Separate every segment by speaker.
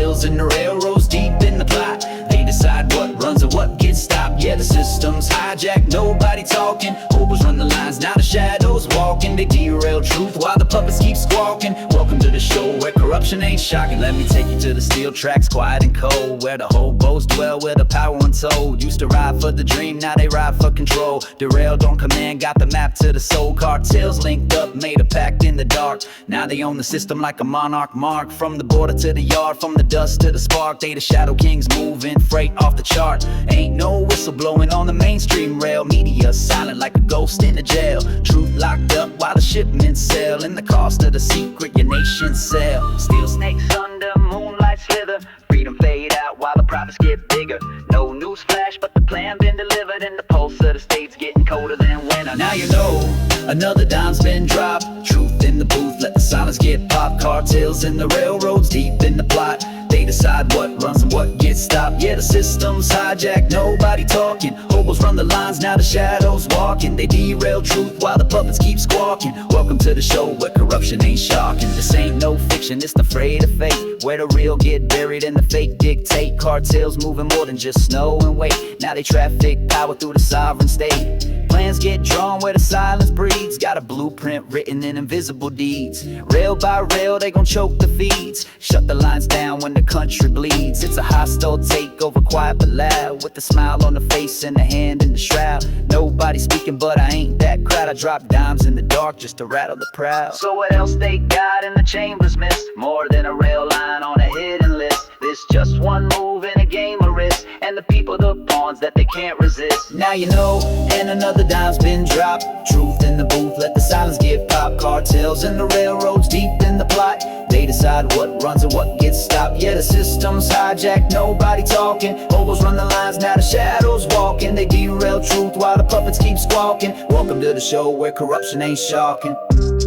Speaker 1: cartels and the railroads deep in the plot. They decide what runs and what gets stopped. Yeah, the system's hijacked, nobody talking. Hobos run the lines, now the shadows walking. They derail truth while the puppets keep squawking. Welcome to the show where corruption ain't shocking. Let me take you to the steel tracks, quiet and cold, where the hobos dwell, where the power untold. Used to ride for the dream, now they ride for control. Derailed on command, got the map to the soul. Cartels linked up, made a pact in the dark. Now they own the system like a monarch mark. From the border to the yard, from the dust to the spark. They the shadow kings moving freight off the chart. Ain't no whistle blowing on the mainstream rail. Media silent like a ghost in a jail. Truth locked up while the shipments sail. And the cost of the secret your nation sell. Steel snakes under moonlight slither. Freedom fade out while the profits get bigger. No news flash, but the plan been delivered. And the pulse of the state's getting colder than winter. Now you know another dime's been dropped. Truth in the booth, let the silence get popped. Cartels and the railroads deep in the plot. They decide what runs and what gets stopped. Yeah, the system's hijacked, nobody talking. Hobos run the lines, now the shadows walking. They derail truth while the puppets keep squawking. Welcome to the show where corruption ain't shocking. This ain't no fiction, it's the freight of fate, where the real get buried and the fake dictate. Cartels moving more than just snow and weight. Now they traffic power through the sovereign state. Plans get drawn where the silence breeds. Got a blueprint written in invisible deeds. Rail by rail, they gon' choke the feeds. Shut the lines down when the country bleeds. It's a hostile takeover, quiet but loud, with a smile on the face and a hand in the shroud. Nobody speaking, but I ain't that crowd. I drop dimes in the dark just to rattle the proud. So what else they got in the chambers missed? More than a rail line on a hidden list. This just one move in a game of risk, and the people the pawns that they can't resist. Now you know, and another dime's been dropped. Truth in the booth, let the silence get popped. Cartels and the railroads deep in the plot. They decide what runs and what gets stopped. Yeah, the system's hijacked, nobody talking. Hobos run the lines, now the shadows walking. They derail truth while the puppets keep squawking. Welcome to the show where corruption ain't shocking.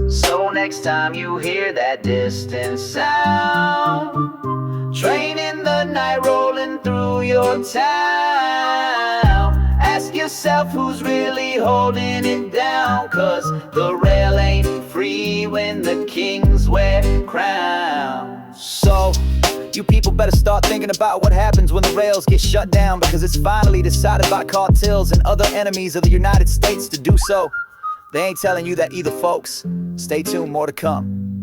Speaker 1: So next time you hear that distant sound, train in the night rolling through your town, ask yourself who's really holding it down. Cause the rail ain't free when the kings wear crowns. So you people better start thinking about what happens when the rails get shut down, because it's finally decided by cartels and other enemies of the United States to do so. They ain't telling you that either, folks. Stay tuned, more to come.